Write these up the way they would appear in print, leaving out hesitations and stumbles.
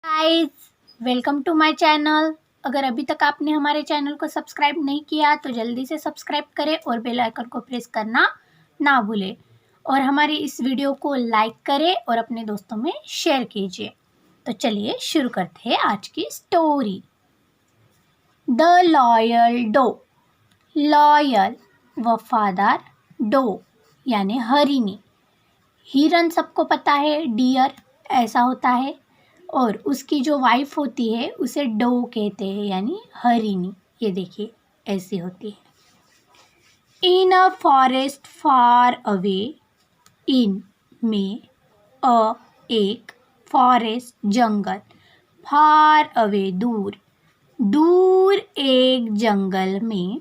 Guys, welcome to my channel. अगर अभी तक आपने हमारे चैनल को सब्सक्राइब नहीं किया तो जल्दी से सब्सक्राइब करें और बेल आइकन को प्रेस करना ना भूलें और हमारी इस वीडियो को लाइक करें और अपने दोस्तों में शेयर कीजिए। तो चलिए शुरू करते हैं आज की story. The loyal doe. Loyal वफादार, डो यानी हरिणी। हिरन सबको पता है, डियर ऐसा होता है, और उसकी जो वाइफ होती है उसे डो कहते हैं यानी हरिणी। ये देखिए ऐसी होती है। इन अ फॉरेस्ट फार अवे, इन में अ एक, फॉरेस्ट जंगल, फार अवे दूर, दूर एक जंगल में,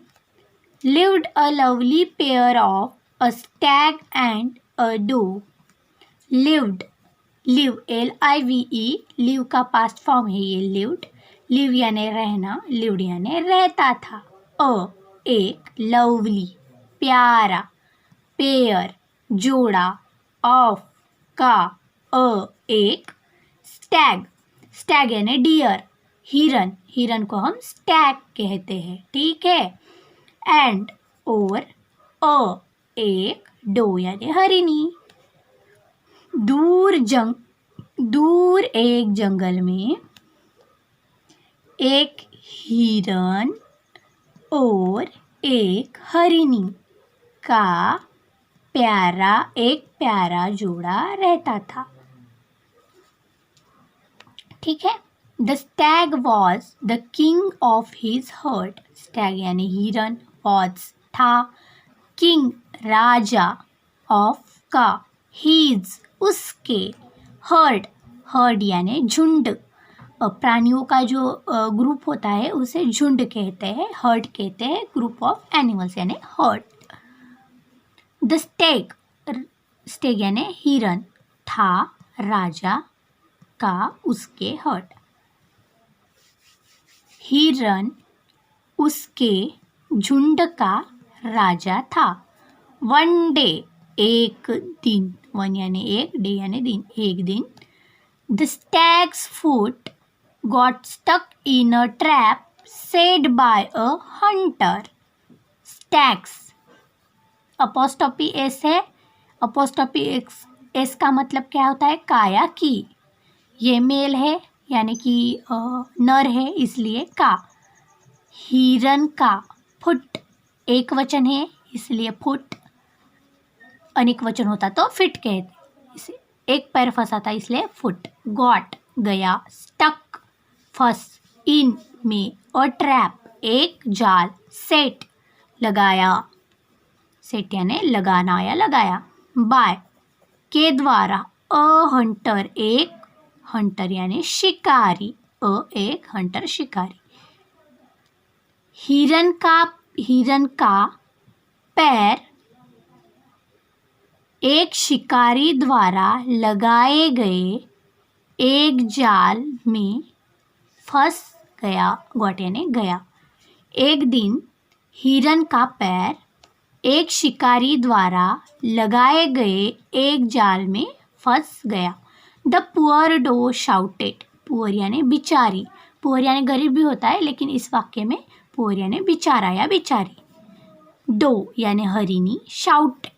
lived a lovely pair of a stag and a doe. Lived, live LIVE, live का पास्ट फॉर्म है ये लिव्ड। लिव यानी रहना, लिव्ड यानी रहता था। एक, लवली प्यारा, पेयर जोड़ा, ऑफ का, एक, स्टैग, स्टैग यानी डियर, हिरन, हिरन को हम स्टैग कहते हैं, ठीक है। एंड और एक, डो यानी हरिणी। दूर एक जंगल में एक हिरन और एक हरिणी का प्यारा जोड़ा रहता था, ठीक है। The Stag was the king of his heard. Stag यानी हिरन, वॉज था, किंग राजा, ऑफ का, हिज उसके, हर्ड, हर्ड यानी झुंड। प्राणियों का जो ग्रुप होता है उसे झुंड कहते हैं, हर्ड कहते हैं, ग्रुप ऑफ एनिमल्स यानी हर्ड। द स्टेग, स्टेग यानी हिरन था, राजा का, उसके, हर्ड। हिरन उसके झुंड का राजा था। वन डे, एक दिन, वन यानी एक, डे यानी दिन, एक दिन, the stag's foot got stuck in a trap set by a hunter. Stag's apostrophe s है, अपोस्ट्रोफी एस का मतलब क्या होता है, काया की। ये मेल है यानी कि नर है इसलिए का। हिरन का, फुट एक वचन है इसलिए फुट, अनेक वचन होता तो फिट कहते, इसे एक पैर फंसा था इसलिए फुट। गॉट गया, स्टक फंस, इन में, अ ट्रैप एक जाल, सेट लगाया, सेट यानी लगाना या लगाया, बाय के द्वारा, अ हंटर एक, हंटर यानी शिकारी, एक हंटर शिकारी। हिरन का पैर एक शिकारी द्वारा लगाए गए एक जाल में फंस गया, गॉट यानी गया। एक दिन हिरन का पैर एक शिकारी द्वारा लगाए गए एक जाल में फंस गया। The poor doe shouted, poor यानी बिचारी, पुअर यानी गरीब भी होता है लेकिन इस वाक्य में पुअर यानी बिचारा या बिचारी। डो यानी हरिणी, शाउटेड,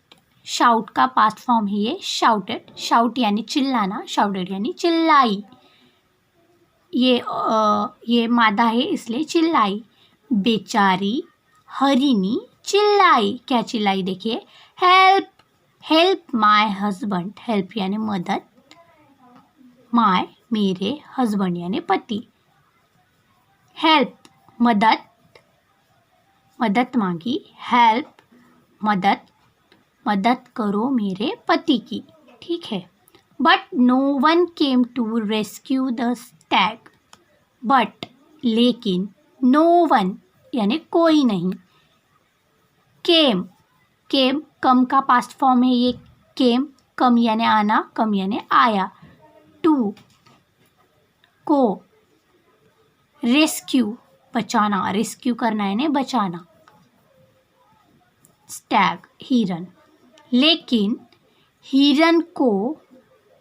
शाउट का पास्ट फॉर्म है ये शाउटेड, शाउट यानी चिल्लाना, शाउटेड यानी चिल्लाई, ये मादा है इसलिए चिल्लाई। बेचारी हरिणी चिल्लाई, क्या चिल्लाई देखिए, help, help my husband, help यानी मदद, माय मेरे, हस्बैंड यानी पति, हेल्प मदद, मदद मांगी, हेल्प मदद, मदद करो मेरे पति की, ठीक है। But no one came to rescue the stag, but लेकिन, नो वन यानी कोई नहीं, केम, केम कम का पास्ट फॉर्म है ये, केम कम यानी आना, कम यानी आया, टू को, रेस्क्यू बचाना, रेस्क्यू करना यानी बचाना, स्टैग हिरन, लेकिन हिरन को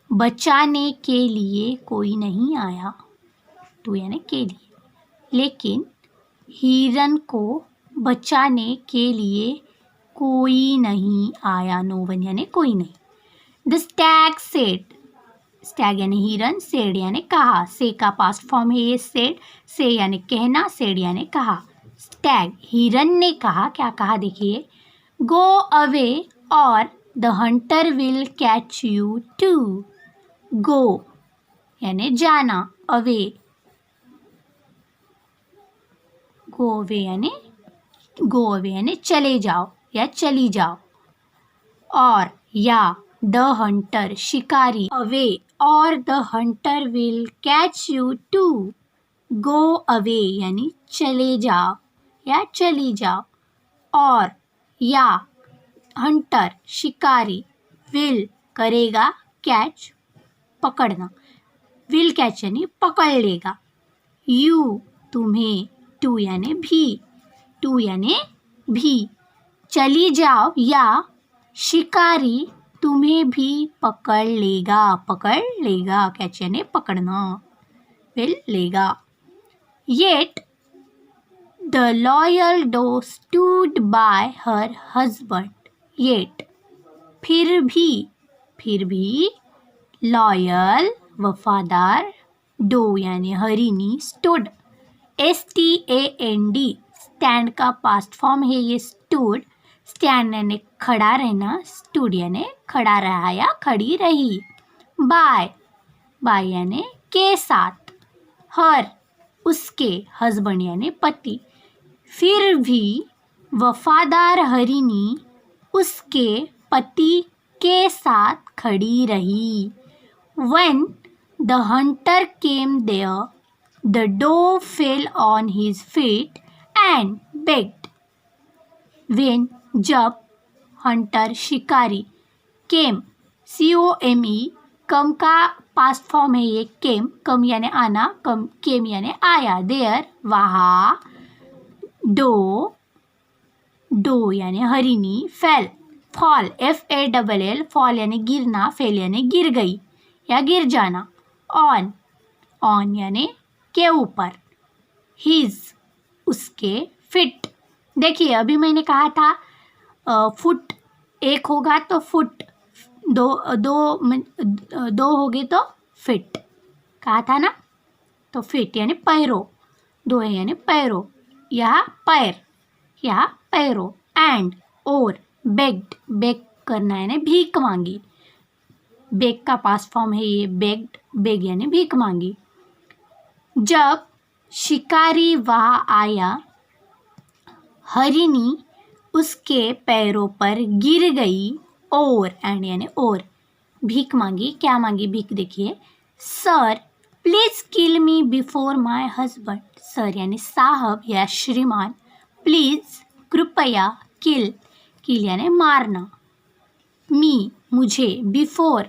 बचाने के लिए कोई नहीं आया। टू यानी के लिए, लेकिन हिरन को बचाने के लिए कोई नहीं आया, नो वन यानी कोई नहीं। द स्टैग सेड, स्टैग यानी हिरन, सेड यानी कहा, से का पास्ट फॉर्म है ये सेड, से यानी कहना, सेड यानी कहा। स्टैग हिरन ने कहा, क्या कहा देखिए, गो अवे और the hunter will catch you too. Go यानी जाना, अवे, गो अवे यानी चले जाओ या चली जाओ, और या द हंटर शिकारी, अवे और the hunter will catch you too. Go away यानी चले जाओ या चली जाओ, और या हंटर शिकारी विल करेगा, कैच पकड़ना, विल कैच यानी पकड़ लेगा, यू तुम्हें, टू यानी भी, टू यानी भी, चली जाओ या शिकारी तुम्हें भी पकड़ लेगा, कैच यानी पकड़ना, विल लेगा। Yet the loyal doe stood by her husband, yet फिर भी, लॉयल वफादार, डो यानी हरिणी, स्टूड STAND, स्टैंड का पास्ट फॉर्म है ये स्टूड, स्टैंड यानी खड़ा रहना, स्टूड यानी खड़ा रहा या खड़ी रही। बाय यानी के साथ, हर उसके, हस्बैंड यानी पति, फिर भी वफादार हरिणी उसके पति के साथ खड़ी रही। When the hunter came there, the doe fell on his feet and begged. When, जब, हंटर शिकारी, केम COME, कम का पास्ट फॉर्म है ये केम, कम यानी आना, केम यानी आया, देयर वहाँ, डो यानी हरिणी, फॉल FALL, फॉल यानी गिरना, फेल यानी गिर गई या गिर जाना, ऑन यानी के ऊपर, हिज उसके, फिट, देखिए अभी मैंने कहा था फुट एक होगा तो फुट, दो होगे तो फिट, कहा था ना, तो फिट यानी पैरों, दो है यानी पैरों, यहाँ पैरों, एंड और बेग करना यानी भीख मांगी, बेग का पास्ट फॉर्म है ये बेग यानी भीख मांगी। जब शिकारी वहाँ आया, हरिणी उसके पैरों पर गिर गई, और एंड यानी और, भीख मांगी, क्या मांगी भीख देखिए, sir please kill me before my husband, sir यानी साहब या श्रीमान, प्लीज कृपया, किल यानी मारना, मुझे, बिफोर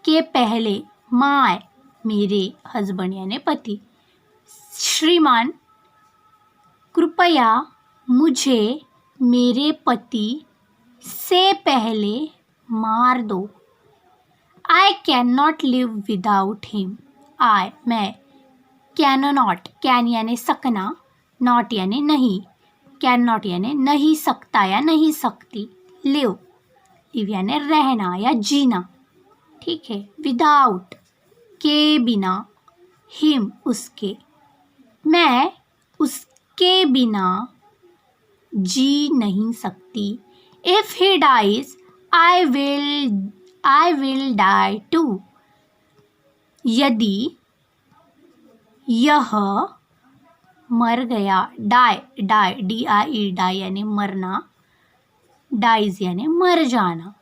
के पहले, माय मेरे, हस्बैंड यानी पति, श्रीमान कृपया मुझे मेरे पति से पहले मार दो। I can not live without him, मैं, कैन यानी सकना, नॉट यानी नहीं, कैन नॉट यानी नहीं सकता या नहीं सकती, लिव यानी रहना या जीना, ठीक है, विदाउट के बिना, हिम उसके, मैं उसके बिना जी नहीं सकती, if he dies I will die too, यदि यह मर गया, डाई DIE, डाई यानी मरना, डाइज यानी मर जाना,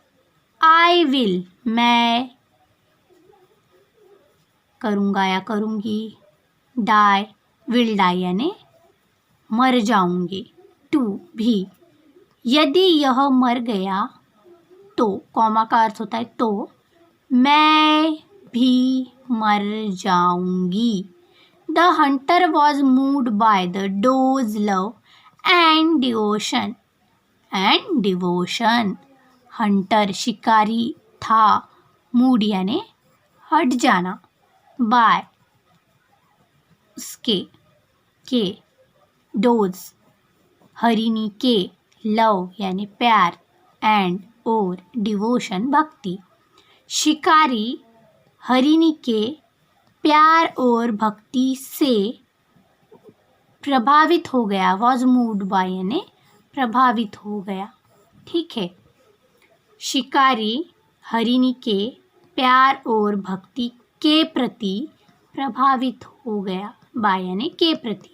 आई विल मैं करूँगा या करूँगी, विल डाई यानी मर जाऊँगी, टू भी, यदि यह मर गया तो, कॉमा का अर्थ होता है तो, मैं भी मर जाऊँगी। The Hunter was moved by the dose love and devotion, Hunter शिकारी था, मूड यानी हट जाना, बाय उसके, के, डोज, हरिणी के, लव यानी प्यार, एंड और डिवोशन भक्ति। शिकारी हरिणी के प्यार और भक्ति से प्रभावित हो गया, वॉज मूव्ड बाय यानी प्रभावित हो गया। ठीक है, शिकारी हरिणी के प्यार और भक्ति के प्रति प्रभावित हो गया, बाय यानी के प्रति,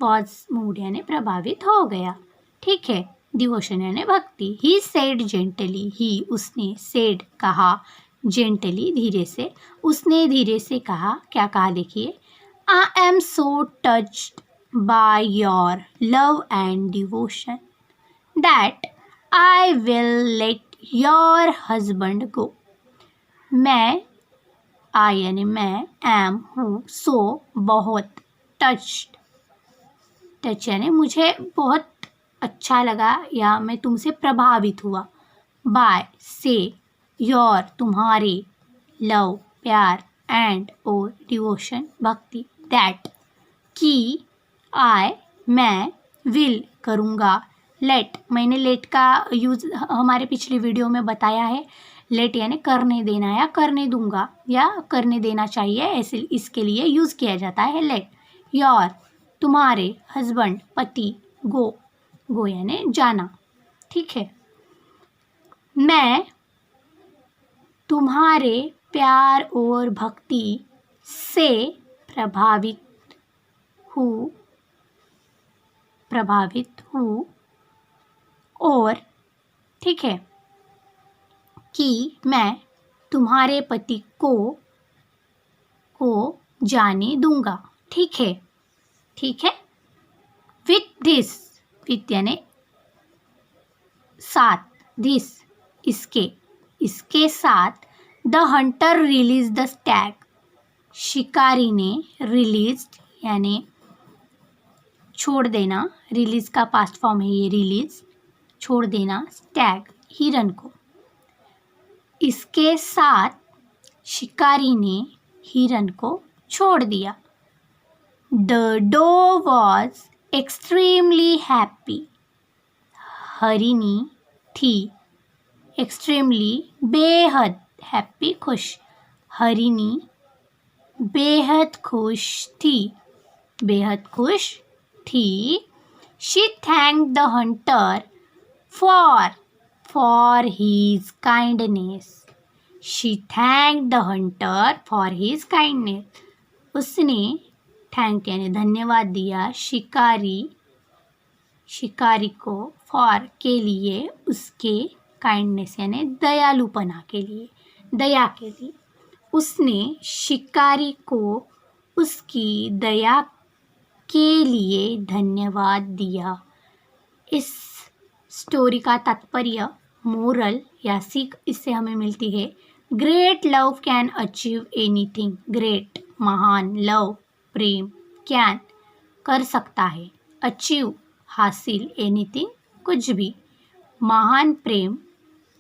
वॉज मूव्ड यानी प्रभावित हो गया। ठीक है, डिवोशन यानी भक्ति। ही सेड जेंटली, ही उसने, सेड कहा, जेंटली धीरे से, उसने धीरे से कहा। क्या कहा देखिए, I am so touched by your love and devotion that I will let your husband go. मैं, आई यानी मैं, एम हूँ, सो बहुत, टच्ड, टच यानी मुझे बहुत अच्छा लगा या मैं तुमसे प्रभावित हुआ, बाय से, योर तुम्हारे, लव प्यार, एंड और डिवोशन भक्ति, दैट कि, आई मैं, विल करूँगा, लेट मैंने लेट का यूज़ हमारे पिछली वीडियो में बताया है। लेट यानी करने देना या करने दूंगा या करने देना चाहिए, ऐसे इसके लिए यूज़ किया जाता है लेट। योर तुम्हारे, हस्बैंड पति, गो, गो यानी जाना। ठीक है, मैं तुम्हारे प्यार और भक्ति से प्रभावित हूँ, और ठीक है, कि मैं तुम्हारे पति को जाने दूंगा। ठीक है, ठीक है। विथ दिस, विथ यानी साथ, दिस इसके साथ, the Hunter release the Stag, शिकारी ने रिलीज यानी छोड़ देना, रिलीज का पास्ट फॉर्म है ये, रिलीज छोड़ देना, स्टैग हिरन को। इसके साथ शिकारी ने हिरन को छोड़ दिया। The doe was extremely happy, हरिणी थी, एक्सट्रीमली बेहद, हैप्पी खुश, हरिणी बेहद खुश थी, बेहद खुश थी। She thanked the Hunter for his kindness, she thanked the hunter for his kindness, उसने थैंक यानी धन्यवाद दिया शिकारी को, फॉर के लिए, उसके, काइंडनेस यानी दयालुपना के लिए, दया के लिए। उसने शिकारी को उसकी दया के लिए धन्यवाद दिया। इस स्टोरी का तात्पर्य, मोरल या सीख इससे हमें मिलती है, great love can achieve anything, great महान, लव प्रेम, कैन कर सकता है, अचीव हासिल, एनीथिंग कुछ भी, महान प्रेम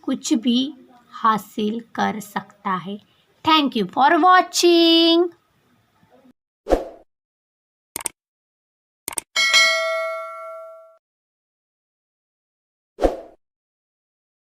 कुछ भी हासिल कर सकता है। Thank you for watching.